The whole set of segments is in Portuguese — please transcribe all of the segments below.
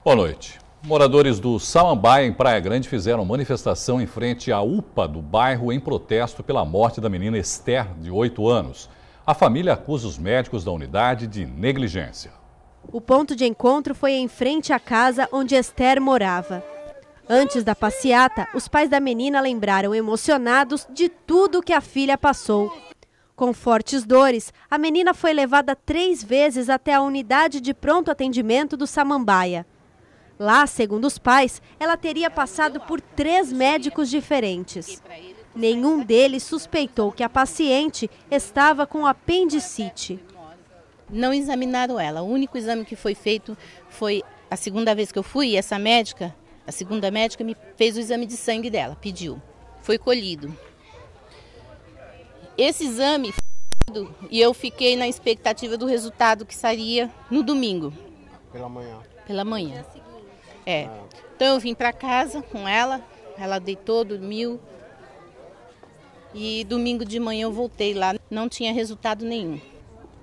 Boa noite. Moradores do Samambaia, em Praia Grande, fizeram manifestação em frente à UPA do bairro em protesto pela morte da menina Esther, de 8 anos. A família acusa os médicos da unidade de negligência. O ponto de encontro foi em frente à casa onde Esther morava. Antes da passeata, os pais da menina lembraram emocionados de tudo que a filha passou. Com fortes dores, a menina foi levada 3 vezes até a unidade de pronto atendimento do Samambaia. Lá, segundo os pais, ela teria passado por 3 médicos diferentes. Nenhum deles suspeitou que a paciente estava com apendicite. Não examinaram ela. O único exame que foi feito foi a segunda vez que eu fui, essa médica, a segunda médica me fez o exame de sangue dela, pediu. Foi colhido. Esse exame foi e eu fiquei na expectativa do resultado que sairia no domingo. Pela manhã. Pela manhã. Então eu vim para casa com ela, ela deitou, dormiu e domingo de manhã eu voltei lá, não tinha resultado nenhum.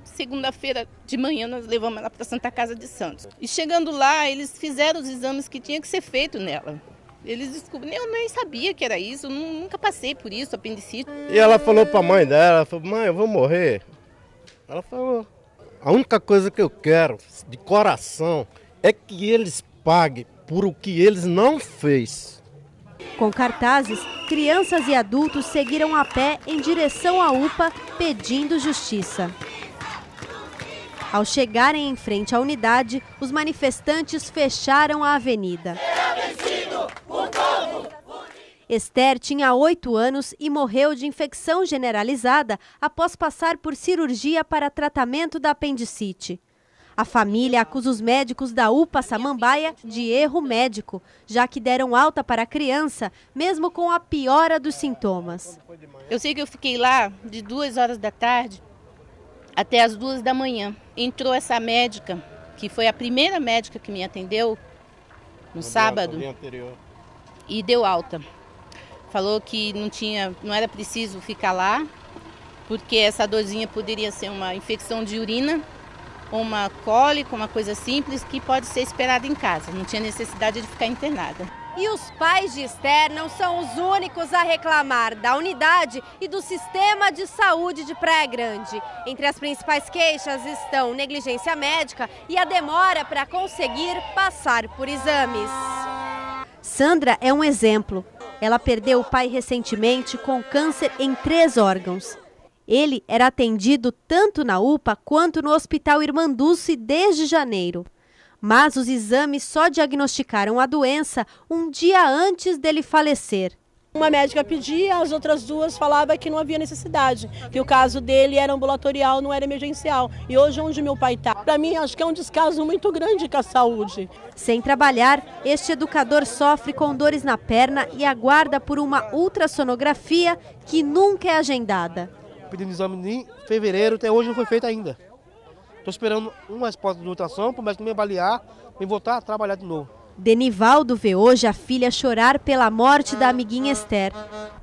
Segunda-feira de manhã nós levamos ela para a Santa Casa de Santos. E chegando lá, eles fizeram os exames que tinha que ser feito nela. Eles descobriram, eu nem sabia que era isso, nunca passei por isso, apendicite. E ela falou para a mãe dela, falou, mãe, eu vou morrer. Ela falou, a única coisa que eu quero, de coração, é que eles paguem por o que eles não fez. Com cartazes, crianças e adultos seguiram a pé em direção à UPA pedindo justiça. Ao chegarem em frente à unidade, os manifestantes fecharam a avenida. Esther tinha 8 anos e morreu de infecção generalizada após passar por cirurgia para tratamento da apendicite. A família acusa os médicos da UPA Samambaia de erro médico, já que deram alta para a criança, mesmo com a piora dos sintomas. Eu sei que eu fiquei lá de 2 horas da tarde até as 2 da manhã. Entrou essa médica, que foi a primeira médica que me atendeu no sábado, e deu alta. Falou que não era preciso ficar lá, porque essa dorzinha poderia ser uma infecção de urina, uma cólica, uma coisa simples que pode ser esperada em casa, não tinha necessidade de ficar internada. E os pais de Esther não são os únicos a reclamar da unidade e do sistema de saúde de Praia Grande. Entre as principais queixas estão negligência médica e a demora para conseguir passar por exames. Sandra é um exemplo. Ela perdeu o pai recentemente com câncer em 3 órgãos. Ele era atendido tanto na UPA quanto no Hospital Irmã Dulce desde janeiro. Mas os exames só diagnosticaram a doença um dia antes dele falecer. Uma médica pedia, as outras 2 falavam que não havia necessidade, que o caso dele era ambulatorial, não era emergencial. E hoje onde meu pai está, para mim acho que é um descaso muito grande com a saúde. Sem trabalhar, este educador sofre com dores na perna e aguarda por uma ultrassonografia que nunca é agendada. Pedindo exame em fevereiro, até hoje não foi feito ainda. Estou esperando uma resposta de ultrassom para o médico me avaliar e voltar a trabalhar de novo. Denivaldo vê hoje a filha chorar pela morte da amiguinha Esther.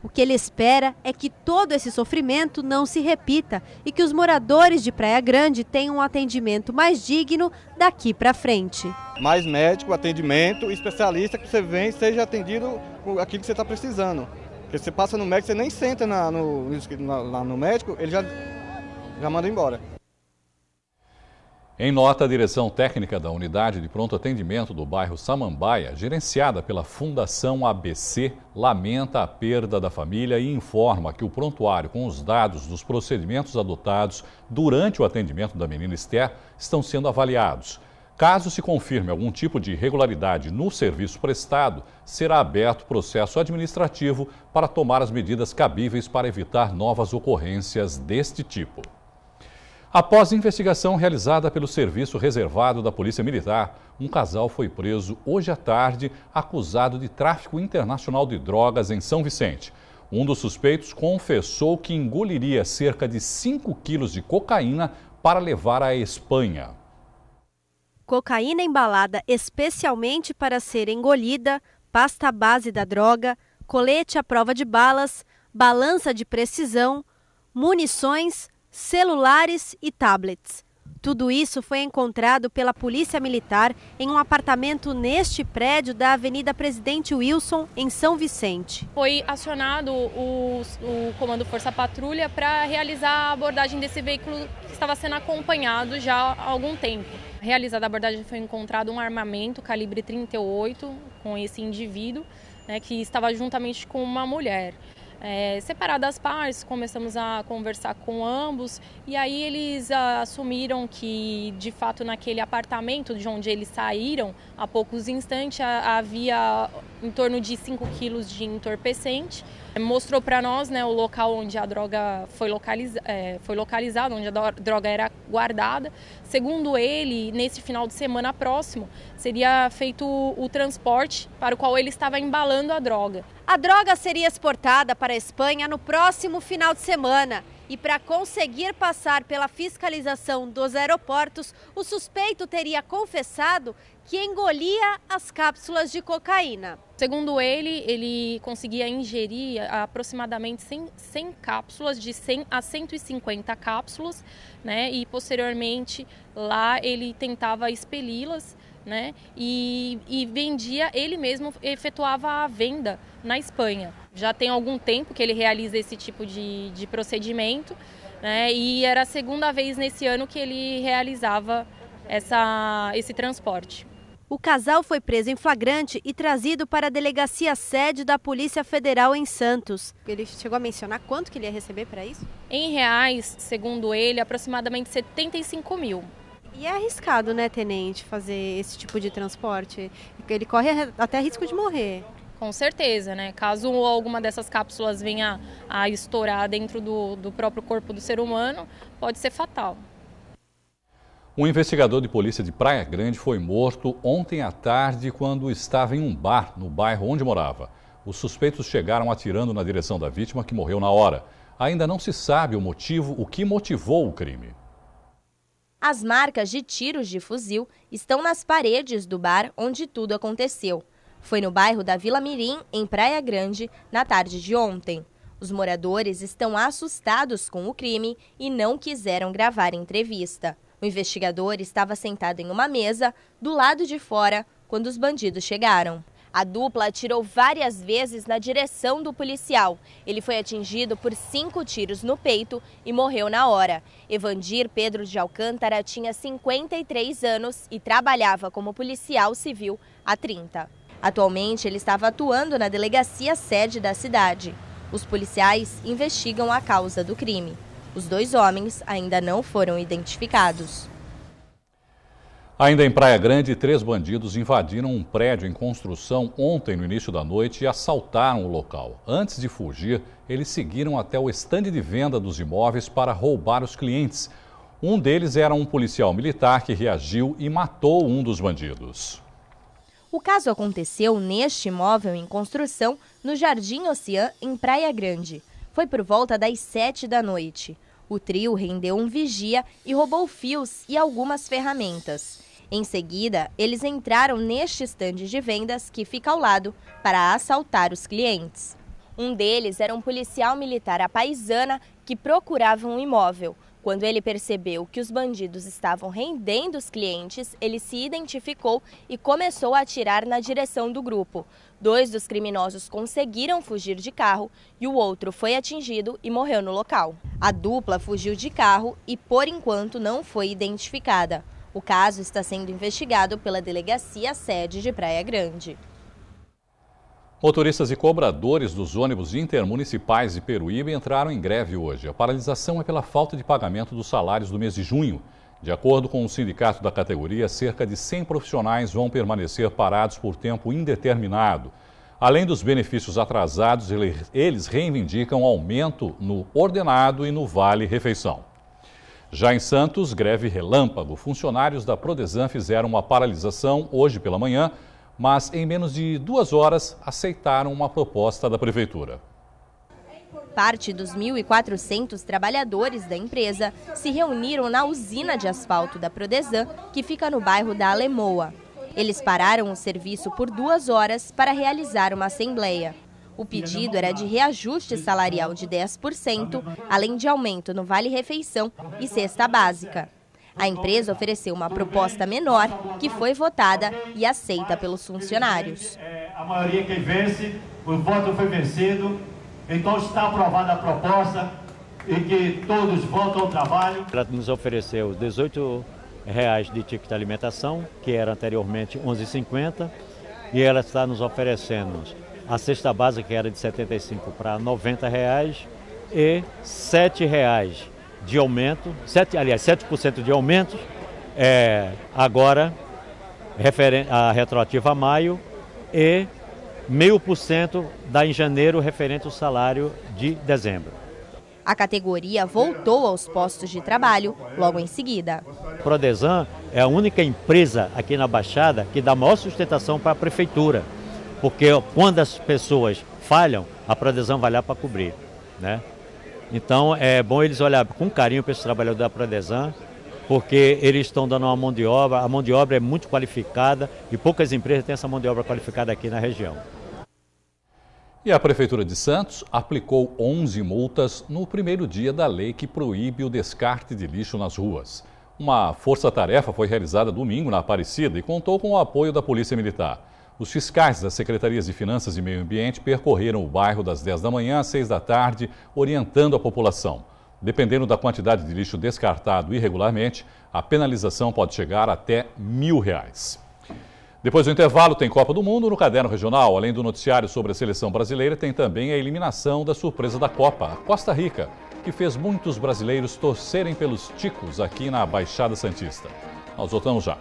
O que ele espera é que todo esse sofrimento não se repita e que os moradores de Praia Grande tenham um atendimento mais digno daqui para frente. Mais médico, atendimento, especialista, que você vem e seja atendido com aquilo que você está precisando. Porque você passa no médico, você nem senta lá no médico, ele já manda embora. Em nota, a direção técnica da unidade de pronto atendimento do bairro Samambaia, gerenciada pela Fundação ABC, lamenta a perda da família e informa que o prontuário com os dados dos procedimentos adotados durante o atendimento da menina Esther estão sendo avaliados. Caso se confirme algum tipo de irregularidade no serviço prestado, será aberto processo administrativo para tomar as medidas cabíveis para evitar novas ocorrências deste tipo. Após investigação realizada pelo Serviço Reservado da Polícia Militar, um casal foi preso hoje à tarde acusado de tráfico internacional de drogas em São Vicente. Um dos suspeitos confessou que engoliria cerca de 5 quilos de cocaína para levar à Espanha. Cocaína embalada especialmente para ser engolida, pasta base da droga, colete à prova de balas, balança de precisão, munições, celulares e tablets. Tudo isso foi encontrado pela Polícia Militar em um apartamento neste prédio da Avenida Presidente Wilson, em São Vicente. Foi acionado o Comando Força Patrulha para realizar a abordagem desse veículo que estava sendo acompanhado já há algum tempo. Realizada a abordagem, foi encontrado um armamento calibre 38 com esse indivíduo, né, que estava juntamente com uma mulher. Separadas as partes, começamos a conversar com ambos e aí eles assumiram que, de fato, naquele apartamento de onde eles saíram, há poucos instantes, havia em torno de 5 quilos de entorpecente. Mostrou para nós, né, o local onde a droga foi localizada, onde a droga era guardada. Segundo ele, nesse final de semana próximo, seria feito o transporte para o qual ele estava embalando a droga. A droga seria exportada para a Espanha no próximo final de semana. E para conseguir passar pela fiscalização dos aeroportos, o suspeito teria confessado que engolia as cápsulas de cocaína. Segundo ele conseguia ingerir aproximadamente 100 cápsulas, de 100 a 150 cápsulas, né? E posteriormente lá ele tentava expeli-las, né? E vendia, ele mesmo efetuava a venda na Espanha. Já tem algum tempo que ele realiza esse tipo de procedimento, né? E era a segunda vez nesse ano que ele realizava esse transporte. O casal foi preso em flagrante e trazido para a delegacia sede da Polícia Federal em Santos. Ele chegou a mencionar quanto que ele ia receber para isso? Em reais, segundo ele, aproximadamente 75 mil. E é arriscado, né, tenente, fazer esse tipo de transporte? Ele corre até risco de morrer. Com certeza, né? Caso alguma dessas cápsulas venha a estourar dentro do próprio corpo do ser humano, pode ser fatal. Um investigador de polícia de Praia Grande foi morto ontem à tarde quando estava em um bar no bairro onde morava. Os suspeitos chegaram atirando na direção da vítima, que morreu na hora. Ainda não se sabe o que motivou o crime. As marcas de tiros de fuzil estão nas paredes do bar onde tudo aconteceu. Foi no bairro da Vila Mirim, em Praia Grande, na tarde de ontem. Os moradores estão assustados com o crime e não quiseram gravar entrevista. O investigador estava sentado em uma mesa, do lado de fora, quando os bandidos chegaram. A dupla atirou várias vezes na direção do policial. Ele foi atingido por 5 tiros no peito e morreu na hora. Evandir Pedro de Alcântara tinha 53 anos e trabalhava como policial civil há 30. Atualmente, ele estava atuando na delegacia sede da cidade. Os policiais investigam a causa do crime. Os 2 homens ainda não foram identificados. Ainda em Praia Grande, 3 bandidos invadiram um prédio em construção ontem no início da noite e assaltaram o local. Antes de fugir, eles seguiram até o estande de venda dos imóveis para roubar os clientes. Um deles era um policial militar que reagiu e matou um dos bandidos. O caso aconteceu neste imóvel em construção no Jardim Ocean, em Praia Grande. Foi por volta das 7 da noite. O trio rendeu um vigia e roubou fios e algumas ferramentas. Em seguida, eles entraram neste estande de vendas que fica ao lado para assaltar os clientes. Um deles era um policial militar à paisana que procurava um imóvel. Quando ele percebeu que os bandidos estavam rendendo os clientes, ele se identificou e começou a atirar na direção do grupo. 2 dos criminosos conseguiram fugir de carro e o outro foi atingido e morreu no local. A dupla fugiu de carro e, por enquanto, não foi identificada. O caso está sendo investigado pela delegacia sede de Praia Grande. Motoristas e cobradores dos ônibus intermunicipais de Peruíbe entraram em greve hoje. A paralisação é pela falta de pagamento dos salários do mês de junho. De acordo com o sindicato da categoria, cerca de 100 profissionais vão permanecer parados por tempo indeterminado. Além dos benefícios atrasados, eles reivindicam aumento no ordenado e no vale-refeição. Já em Santos, greve relâmpago. Funcionários da Prodesan fizeram uma paralisação hoje pela manhã, mas em menos de 2 horas aceitaram uma proposta da prefeitura. Parte dos 1.400 trabalhadores da empresa se reuniram na usina de asfalto da Prodesan, que fica no bairro da Alemoa. Eles pararam o serviço por 2 horas para realizar uma assembleia. O pedido era de reajuste salarial de 10%, além de aumento no vale-refeição e cesta básica. A empresa ofereceu uma proposta menor, que foi votada e aceita pelos funcionários. A maioria que vence, o voto foi vencido, então está aprovada a proposta e que todos voltam ao trabalho. Ela nos ofereceu R$18 de ticket de alimentação, que era anteriormente R$11,50, e ela está nos oferecendo a cesta básica, que era de R$75 para R$90, e R$7 de aumento, 7% de aumento, agora a retroativa a maio, e 0,5% em janeiro referente ao salário de dezembro. A categoria voltou aos postos de trabalho logo em seguida. A Prodesan é a única empresa aqui na Baixada que dá maior sustentação para a prefeitura, porque quando as pessoas falham, a Prodesan vai lá para cobrir, né? Então é bom eles olharem com carinho para esse trabalhador da Prodesan, porque eles estão dando uma mão de obra, a mão de obra é muito qualificada e poucas empresas têm essa mão de obra qualificada aqui na região. E a Prefeitura de Santos aplicou 11 multas no primeiro dia da lei que proíbe o descarte de lixo nas ruas. Uma força-tarefa foi realizada domingo na Aparecida e contou com o apoio da Polícia Militar. Os fiscais das Secretarias de Finanças e Meio Ambiente percorreram o bairro das 10 da manhã às 6 da tarde, orientando a população. Dependendo da quantidade de lixo descartado irregularmente, a penalização pode chegar até R$1.000. Depois do intervalo, tem Copa do Mundo no Caderno Regional. Além do noticiário sobre a seleção brasileira, tem também a eliminação da surpresa da Copa, a Costa Rica, que fez muitos brasileiros torcerem pelos ticos aqui na Baixada Santista. Nós voltamos já.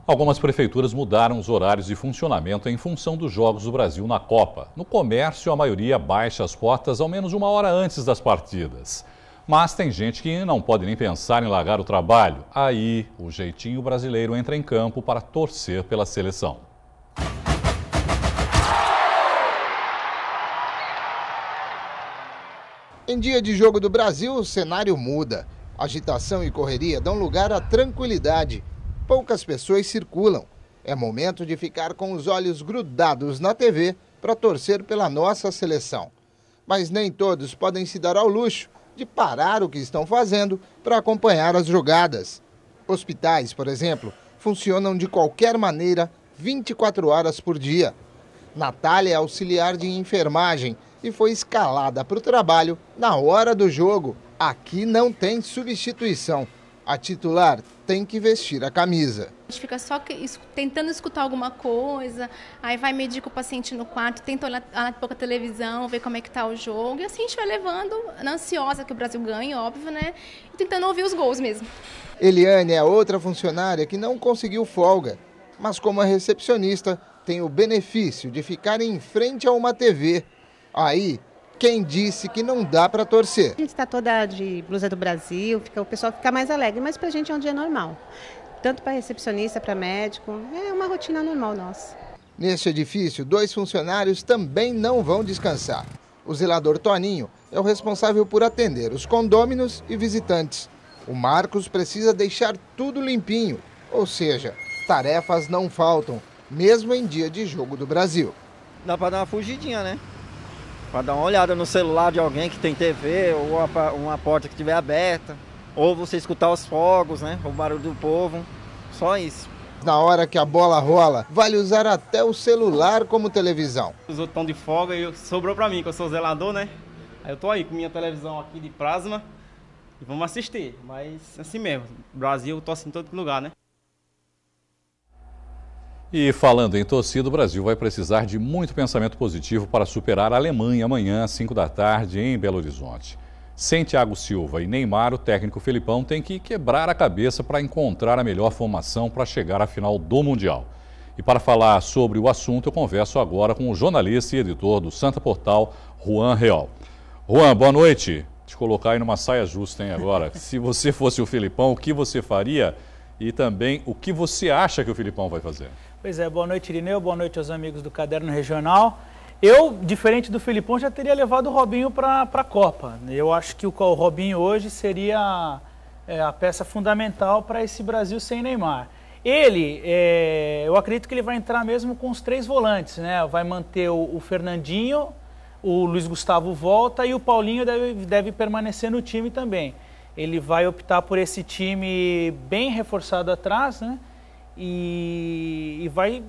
Algumas prefeituras mudaram os horários de funcionamento em função dos Jogos do Brasil na Copa. No comércio, a maioria baixa as portas ao menos 1 hora antes das partidas. Mas tem gente que não pode nem pensar em largar o trabalho. Aí, o jeitinho brasileiro entra em campo para torcer pela seleção. Em dia de Jogo do Brasil, o cenário muda. Agitação e correria dão lugar à tranquilidade. Poucas pessoas circulam. É momento de ficar com os olhos grudados na TV para torcer pela nossa seleção. Mas nem todos podem se dar ao luxo de parar o que estão fazendo para acompanhar as jogadas. Hospitais, por exemplo, funcionam de qualquer maneira 24 horas por dia. Natália é auxiliar de enfermagem e foi escalada para o trabalho na hora do jogo. Aqui não tem substituição. A titular tem que vestir a camisa. A gente fica só tentando escutar alguma coisa, aí vai medir com o paciente no quarto, tenta olhar um pouco a televisão, ver como é que tá o jogo, e assim a gente vai levando, ansiosa que o Brasil ganhe, óbvio, né? E tentando ouvir os gols mesmo. Eliane é outra funcionária que não conseguiu folga, mas como é recepcionista, tem o benefício de ficar em frente a uma TV. Aí, quem disse que não dá para torcer? A gente está toda de blusa do Brasil, o pessoal fica mais alegre, mas para a gente é um dia normal. Tanto para recepcionista, para médico, é uma rotina normal nossa. Neste edifício, 2 funcionários também não vão descansar. O zelador Toninho é o responsável por atender os condôminos e visitantes. O Marcos precisa deixar tudo limpinho, ou seja, tarefas não faltam, mesmo em dia de Jogo do Brasil. Dá para dar uma fugidinha, né? Para dar uma olhada no celular de alguém que tem TV ou uma porta que estiver aberta, ou você escutar os fogos, né? O barulho do povo, só isso. Na hora que a bola rola, vale usar até o celular como televisão. Os outros estão de folga e sobrou para mim, que eu sou zelador, né? Aí eu tô aí com minha televisão aqui de plasma e vamos assistir, mas assim mesmo, Brasil torce em todo lugar, né? E falando em torcida, o Brasil vai precisar de muito pensamento positivo para superar a Alemanha amanhã às 5 da tarde em Belo Horizonte. Sem Thiago Silva e Neymar, o técnico Felipão tem que quebrar a cabeça para encontrar a melhor formação para chegar à final do Mundial. E para falar sobre o assunto, eu converso agora com o jornalista e editor do Santa Portal, Juan Real. Juan, boa noite. Te colocar aí numa saia justa, hein, agora. Se você fosse o Felipão, o que você faria? E também, o que você acha que o Felipão vai fazer? Pois é, boa noite, Irineu, boa noite aos amigos do Caderno Regional. Eu, diferente do Felipão, já teria levado o Robinho para a Copa. Eu acho que o Robinho hoje seria a peça fundamental para esse Brasil sem Neymar. eu acredito que ele vai entrar mesmo com os 3 volantes, né? Vai manter o Fernandinho, o Luiz Gustavo volta e o Paulinho deve permanecer no time também. Ele vai optar por esse time bem reforçado atrás, né? E vai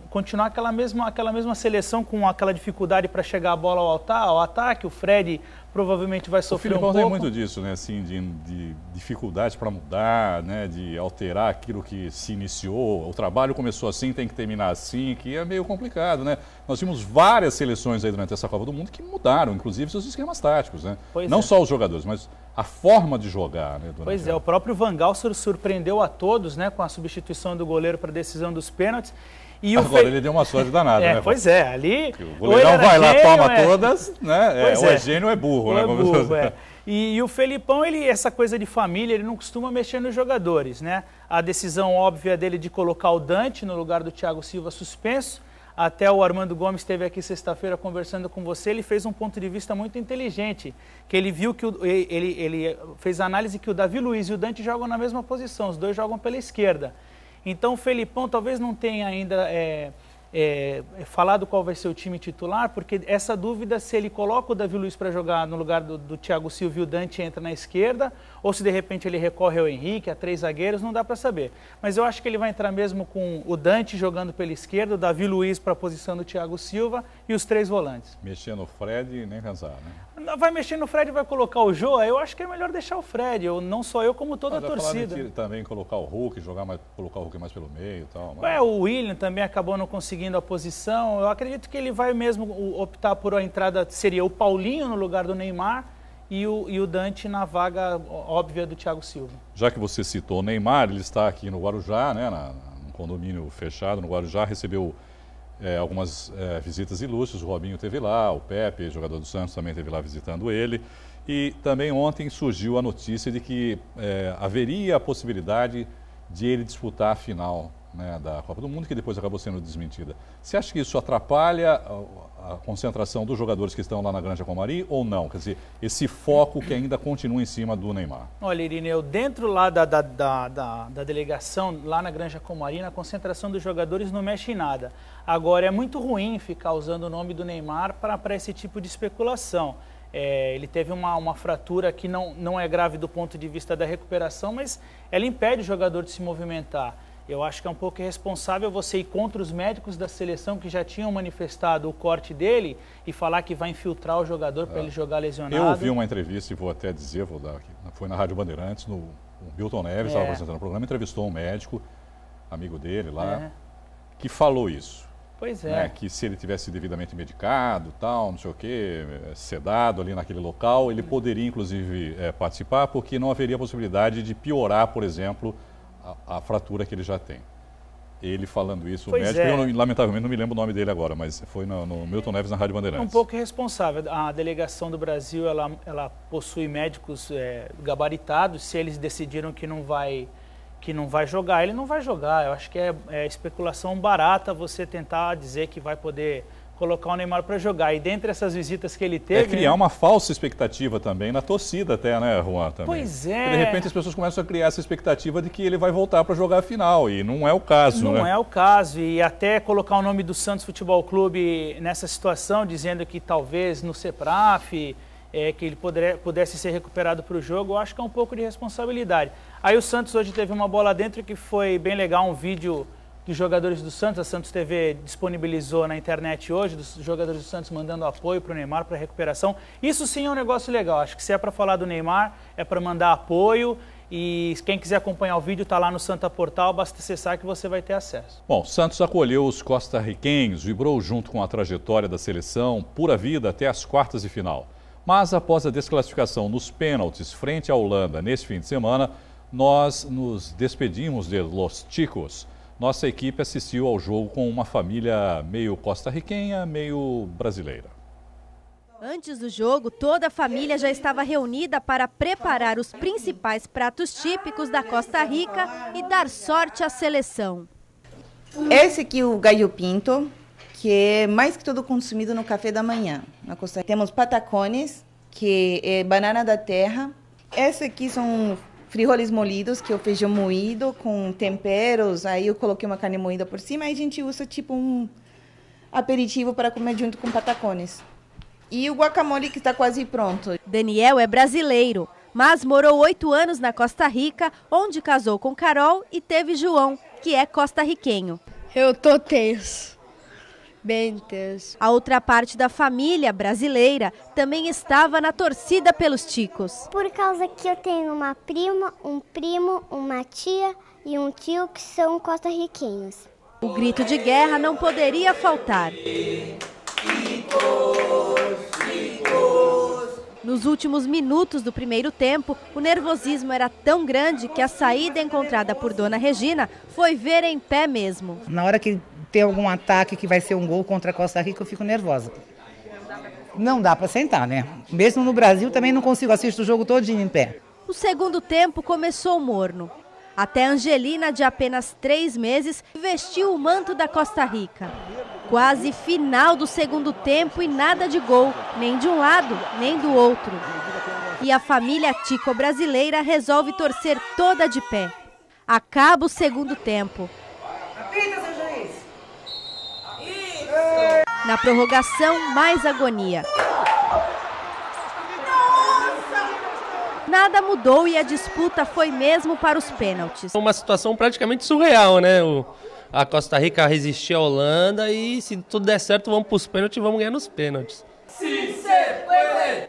continuar aquela mesma seleção com aquela dificuldade para chegar a bola ao ataque. O Fred provavelmente vai sofrer um pouco. O Filipão tem muito disso, né? Assim, de dificuldade para mudar, né? De alterar aquilo que se iniciou. O trabalho começou assim, tem que terminar assim, que é meio complicado, né? Nós tivemos várias seleções aí durante essa Copa do Mundo que mudaram, inclusive, seus esquemas táticos, né? Não só os jogadores, mas a forma de jogar, né? Pois é, o próprio Van Gaal surpreendeu a todos, né? Com a substituição do goleiro para a decisão dos pênaltis. E agora ele deu uma sorte danada, né? Pois é, ali... O goleirão vai lá, toma todas, né? Ou é gênio ou é burro, né? E o Felipão, essa coisa de família, ele não costuma mexer nos jogadores, né? A decisão óbvia dele de colocar o Dante no lugar do Thiago Silva suspenso. Até o Armando Gomes esteve aqui sexta-feira conversando com você, ele fez um ponto de vista muito inteligente, que ele viu que ele fez a análise que o Davi Luiz e o Dante jogam na mesma posição, os dois jogam pela esquerda. Então o Felipão talvez não tenha ainda falado qual vai ser o time titular, porque essa dúvida se ele coloca o Davi Luiz para jogar no lugar do Thiago Silva e o Dante entra na esquerda, ou se de repente ele recorre ao Henrique, a 3 zagueiros, não dá para saber. Mas eu acho que ele vai entrar mesmo com o Dante jogando pela esquerda, o Davi Luiz para a posição do Thiago Silva e os 3 volantes. Mexer no Fred e nem cansar, né? Vai mexer no Fred e vai colocar o Jô, eu acho que é melhor deixar o Fred, não só eu, como toda a torcida. Também colocar o Hulk, colocar o Hulk mais pelo meio e tal. Mas... o William também acabou não conseguindo a posição, eu acredito que ele vai mesmo optar por a entrada, seria o Paulinho no lugar do Neymar e o Dante na vaga óbvia do Thiago Silva. Já que você citou o Neymar, ele está aqui no Guarujá, né, num condomínio fechado no Guarujá, recebeu algumas visitas ilustres, o Robinho esteve lá, o Pepe, jogador do Santos, também esteve lá visitando ele. E também ontem surgiu a notícia de que haveria a possibilidade de ele disputar a final, né, da Copa do Mundo, que depois acabou sendo desmentida. Você acha que isso atrapalha a concentração dos jogadores que estão lá na Granja Comari ou não? Quer dizer, esse foco que ainda continua em cima do Neymar. Olha, Irineu, dentro lá da delegação, lá na Granja Comari, na concentração dos jogadores não mexe em nada. Agora, é muito ruim ficar usando o nome do Neymar para esse tipo de especulação. Ele teve uma fratura que não é grave do ponto de vista da recuperação, mas ela impede o jogador de se movimentar. Eu acho que é um pouco irresponsável você ir contra os médicos da seleção que já tinham manifestado o corte dele e falar que vai infiltrar o jogador para ele jogar lesionado. Eu ouvi uma entrevista, e vou até dizer, foi na Rádio Bandeirantes, o Milton Neves estava apresentando o programa, entrevistou um médico, amigo dele lá, que falou isso. Pois é. Né, que se ele tivesse devidamente medicado, tal, não sei o quê, sedado ali naquele local, ele poderia inclusive participar, porque não haveria possibilidade de piorar, por exemplo, a fratura que ele já tem. Ele falando isso, o médico, eu lamentavelmente não me lembro o nome dele agora, mas foi no Milton Neves na Rádio Bandeirantes. É um pouco irresponsável. A delegação do Brasil, ela possui médicos gabaritados, se eles decidiram que não vai jogar, ele não vai jogar. Eu acho que é especulação barata você tentar dizer que vai poder colocar o Neymar para jogar. E dentre essas visitas que ele teve... criar uma falsa expectativa também na torcida até, né, Juan? Também. Pois é. Porque de repente as pessoas começam a criar essa expectativa de que ele vai voltar para jogar a final, e não é o caso, né? Não é o caso, e até colocar o nome do Santos Futebol Clube nessa situação, dizendo que talvez no CEPRAF... que ele pudesse ser recuperado para o jogo, eu acho que é um pouco de responsabilidade. Aí o Santos hoje teve uma bola dentro que foi bem legal, um vídeo dos jogadores do Santos, a Santos TV disponibilizou na internet hoje, dos jogadores do Santos mandando apoio para o Neymar, para a recuperação. Isso sim é um negócio legal, acho que se é para falar do Neymar, é para mandar apoio, e quem quiser acompanhar o vídeo está lá no Santa Portal, basta acessar que você vai ter acesso. Bom, Santos acolheu os costarriquenhos, vibrou junto com a trajetória da seleção, pura vida até as quartas de final. Mas após a desclassificação nos pênaltis frente à Holanda neste fim de semana, nós nos despedimos de Los Chicos. Nossa equipe assistiu ao jogo com uma família meio costarriquenha, meio brasileira. Antes do jogo, toda a família já estava reunida para preparar os principais pratos típicos da Costa Rica e dar sorte à seleção. Esse aqui é o gallo pinto, que é mais que tudo consumido no café da manhã. Na Costa Rica temos patacones, que é banana da terra. Esse aqui são frijoles molidos, que é o feijão moído com temperos. Aí eu coloquei uma carne moída por cima. Aí a gente usa tipo um aperitivo para comer junto com patacones. E o guacamole que está quase pronto. Daniel é brasileiro, mas morou 8 anos na Costa Rica, onde casou com Carol e teve João, que é costarriquenho. Eu tô tenso. Bem tenso. A outra parte da família brasileira também estava na torcida pelos ticos. Por causa que eu tenho uma prima, um primo, uma tia e um tio que são costarriquenhos. O grito de guerra não poderia faltar. Nos últimos minutos do primeiro tempo, o nervosismo era tão grande que a saída encontrada por Dona Regina foi ver em pé mesmo. Na hora que tem algum ataque que vai ser um gol contra a Costa Rica, eu fico nervosa. Não dá para sentar, né? Mesmo no Brasil também não consigo assistir o jogo todinho em pé. O segundo tempo começou morno. Até Angelina, de apenas 3 meses, vestiu o manto da Costa Rica. Quase final do segundo tempo e nada de gol, nem de um lado, nem do outro. E a família tico-brasileira resolve torcer toda de pé. Acaba o segundo tempo. Na prorrogação, mais agonia. Nada mudou e a disputa foi mesmo para os pênaltis. Uma situação praticamente surreal, né? A Costa Rica resistiu à Holanda e se tudo der certo vamos para os pênaltis e vamos ganhar nos pênaltis.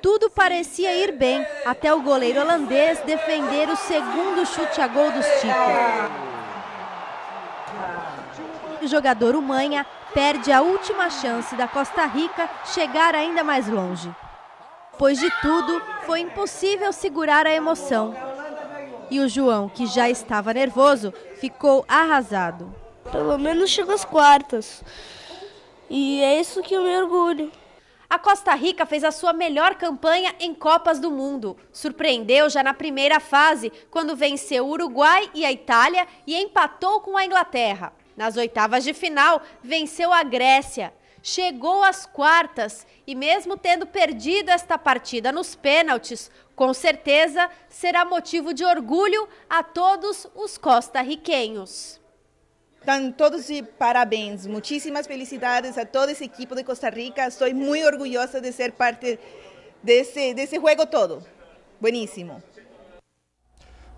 Tudo parecia ir bem, até o goleiro holandês defender o segundo chute a gol dos ticos. O jogador Umanha perde a última chance da Costa Rica chegar ainda mais longe. Depois de tudo, foi impossível segurar a emoção. E o João, que já estava nervoso, ficou arrasado. Pelo menos chegou às quartas. E é isso que eu me orgulho. A Costa Rica fez a sua melhor campanha em Copas do Mundo. Surpreendeu já na primeira fase, quando venceu o Uruguai e a Itália e empatou com a Inglaterra. Nas oitavas de final, venceu a Grécia. Chegou às quartas e mesmo tendo perdido esta partida nos pênaltis, com certeza será motivo de orgulho a todos os costarriquenhos. Estão todos de parabéns, muitíssimas felicidades a toda essa equipe de Costa Rica. Estou muito orgulhosa de ser parte desse jogo todo. Bueníssimo.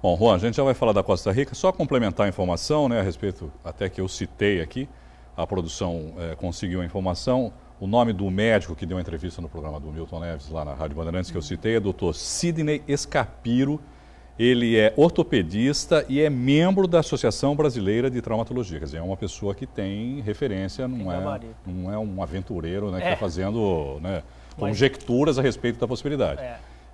Bom, Juan, a gente já vai falar da Costa Rica, só complementar a informação, né, a respeito, até que eu citei aqui, a produção conseguiu a informação, o nome do médico que deu a entrevista no programa do Milton Neves, lá na Rádio Bandeirantes, que eu citei, é Dr. Sidney Escapiro. Ele é ortopedista e é membro da Associação Brasileira de Traumatologia. Quer dizer, é uma pessoa que tem referência, não é um aventureiro, né, que está fazendo, né, conjecturas a respeito da possibilidade.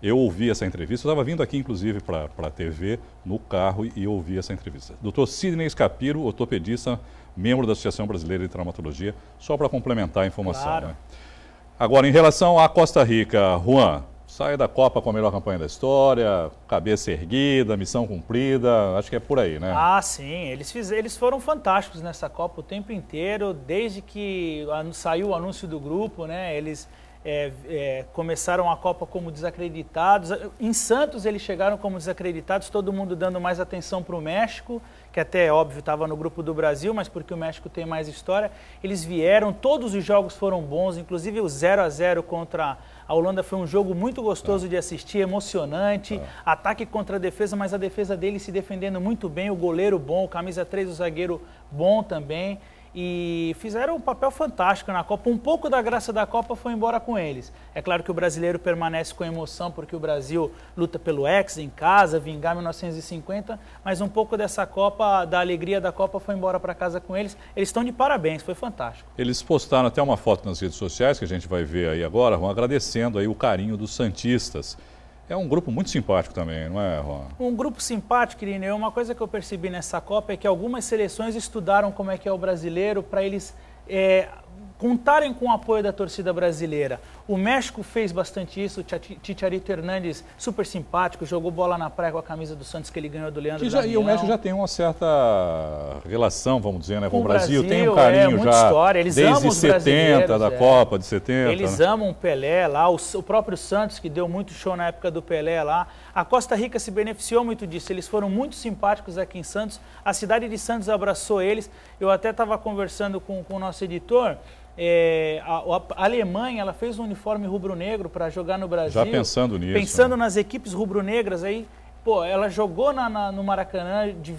Eu ouvi essa entrevista, eu estava vindo aqui, inclusive, para a TV, no carro, e ouvi essa entrevista. Dr. Sidney Escapiro, ortopedista, membro da Associação Brasileira de Traumatologia, só para complementar a informação. Claro. Né? Agora, em relação à Costa Rica, Juan, sai da Copa com a melhor campanha da história, cabeça erguida, missão cumprida, acho que é por aí, né? Ah, sim, eles foram fantásticos nessa Copa o tempo inteiro, desde que saiu o anúncio do grupo, né? Eles começaram a Copa como desacreditados. Em Santos eles chegaram como desacreditados, todo mundo dando mais atenção para o México, que até, óbvio, estava no grupo do Brasil, mas porque o México tem mais história. Eles vieram, todos os jogos foram bons, inclusive o 0-0 contra a Holanda foi um jogo muito gostoso de assistir, emocionante, ataque contra a defesa, mas a defesa deles se defendendo muito bem, o goleiro bom, o camisa 3, o zagueiro bom também. E fizeram um papel fantástico na Copa. Um pouco da graça da Copa foi embora com eles. É claro que o brasileiro permanece com emoção porque o Brasil luta pelo Hexa em casa, vingar 1950, mas um pouco dessa Copa, da alegria da Copa, foi embora para casa com eles. Eles estão de parabéns, foi fantástico. Eles postaram até uma foto nas redes sociais, que a gente vai ver aí agora, vão agradecendo aí o carinho dos santistas. É um grupo muito simpático também, não é, Juan? Um grupo simpático, Irineu. Uma coisa que eu percebi nessa Copa é que algumas seleções estudaram como é que é o brasileiro para eles contarem com o apoio da torcida brasileira. O México fez bastante isso, o Chicharito Hernández, super simpático, jogou bola na praia com a camisa do Santos que ele ganhou do Leandro Damião. E o México já tem uma certa relação, vamos dizer, né, com o Brasil. Tem um carinho muita já história. Eles desde amam os 70, da Copa de 70. Eles amam o Pelé lá, o próprio Santos, que deu muito show na época do Pelé lá. A Costa Rica se beneficiou muito disso, eles foram muito simpáticos aqui em Santos, a cidade de Santos abraçou eles. Eu até estava conversando com o nosso editor. A Alemanha, ela fez um uniforme rubro-negro para jogar no Brasil. Já pensando nisso. Pensando nas equipes rubro-negras aí. Pô, ela jogou no Maracanã de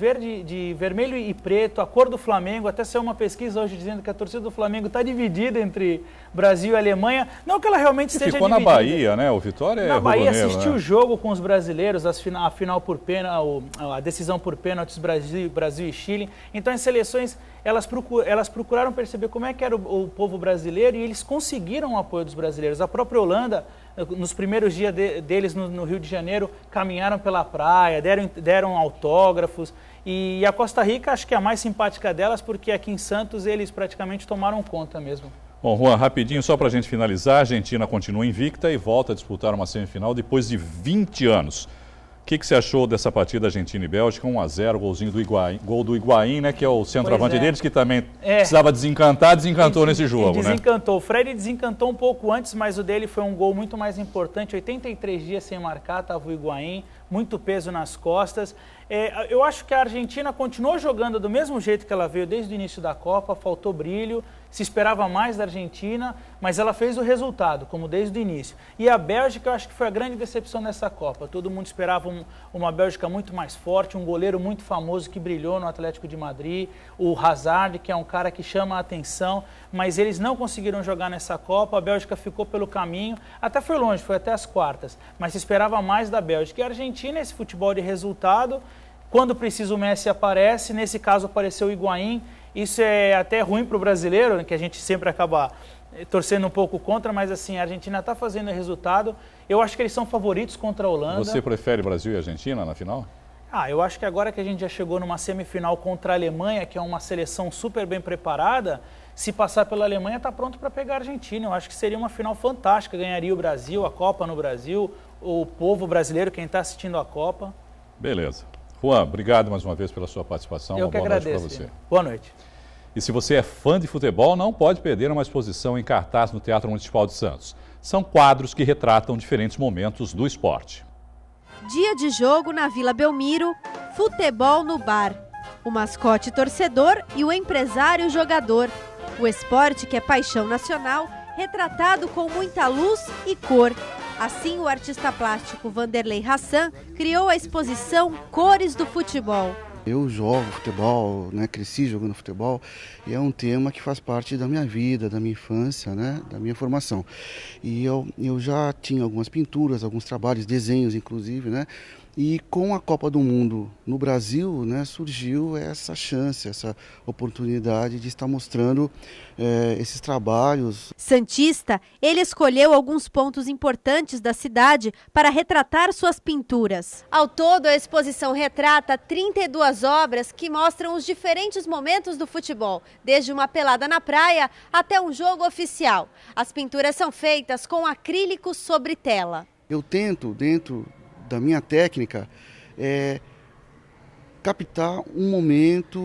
vermelho e preto, a cor do Flamengo. Até saiu uma pesquisa hoje dizendo que a torcida do Flamengo está dividida entre Brasil e Alemanha. Não que ela realmente esteja ficou dividida. Na Bahia, né? O Vitória é rubro-negro. Na Bahia assistiu o jogo com os brasileiros, a final por pênalti, a decisão por pênaltis Brasil e Chile. Então as seleções elas procuraram perceber como é que era o povo brasileiro e eles conseguiram o apoio dos brasileiros. A própria Holanda, nos primeiros dias deles no Rio de Janeiro, caminharam pela praia, deram autógrafos. E a Costa Rica, acho que é a mais simpática delas, porque aqui em Santos eles praticamente tomaram conta mesmo. Bom, Juan, rapidinho, só para a gente finalizar, a Argentina continua invicta e volta a disputar uma semifinal depois de 20 anos. O que você achou dessa partida Argentina e Bélgica? 1-0, golzinho do Higuaín, gol do Higuaín, né, que é o centroavante deles, que também precisava desencantou nesse jogo, desencantou. O Fred desencantou um pouco antes, mas o dele foi um gol muito mais importante. 83 dias sem marcar, estava o Higuaín, muito peso nas costas. Eu acho que a Argentina continuou jogando do mesmo jeito que ela veio desde o início da Copa, faltou brilho, se esperava mais da Argentina, mas ela fez o resultado, como desde o início. E a Bélgica, eu acho que foi a grande decepção dessa Copa. Todo mundo esperava uma Bélgica muito mais forte, um goleiro muito famoso que brilhou no Atlético de Madrid, o Hazard, que é um cara que chama a atenção, mas eles não conseguiram jogar nessa Copa, a Bélgica ficou pelo caminho, até foi longe, foi até as quartas, mas se esperava mais da Bélgica. E a Argentina, esse futebol de resultado, quando precisa o Messi aparece, nesse caso apareceu o Higuaín. Isso é até ruim para o brasileiro, que a gente sempre acaba torcendo um pouco contra, mas assim, a Argentina está fazendo resultado. Eu acho que eles são favoritos contra a Holanda. Você prefere Brasil e Argentina na final? Eu acho que agora que a gente já chegou numa semifinal contra a Alemanha, que é uma seleção super bem preparada, se passar pela Alemanha está pronto para pegar a Argentina. Eu acho que seria uma final fantástica, ganharia o Brasil, a Copa no Brasil, o povo brasileiro, quem está assistindo a Copa. Beleza. Juan, obrigado mais uma vez pela sua participação. Eu que agradeço. Boa noite para você. Boa noite. E se você é fã de futebol, não pode perder uma exposição em cartaz no Teatro Municipal de Santos. São quadros que retratam diferentes momentos do esporte. Dia de jogo na Vila Belmiro, futebol no bar. O mascote torcedor e o empresário jogador. O esporte que é paixão nacional, retratado com muita luz e cor. Assim, o artista plástico Vanderlei Hassan criou a exposição Cores do Futebol. Eu jogo futebol, né? Cresci jogando futebol e é um tema que faz parte da minha vida, da minha infância, né? Da minha formação. E eu já tinha algumas pinturas, alguns trabalhos, desenhos inclusive, né? E com a Copa do Mundo no Brasil, né, surgiu essa chance, essa oportunidade de estar mostrando esses trabalhos. Santista, ele escolheu alguns pontos importantes da cidade para retratar suas pinturas. Ao todo, a exposição retrata 32 obras que mostram os diferentes momentos do futebol, desde uma pelada na praia até um jogo oficial. As pinturas são feitas com acrílico sobre tela. Eu tento, dentro da minha técnica, captar um momento,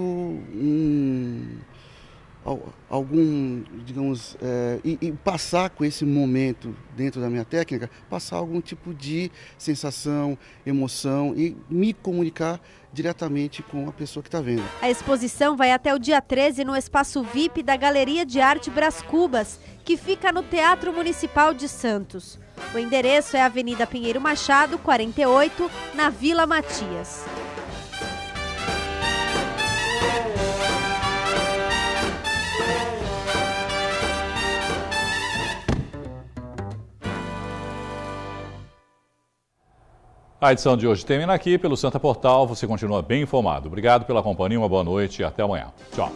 digamos, e passar com esse momento dentro da minha técnica, passar algum tipo de sensação, emoção e me comunicar diretamente com a pessoa que está vendo. A exposição vai até o dia 13 no espaço VIP da Galeria de Arte Brás Cubas, que fica no Teatro Municipal de Santos. O endereço é Avenida Pinheiro Machado, 48, na Vila Matias. A edição de hoje termina aqui. Pelo Santa Portal, você continua bem informado. Obrigado pela companhia, uma boa noite e até amanhã. Tchau.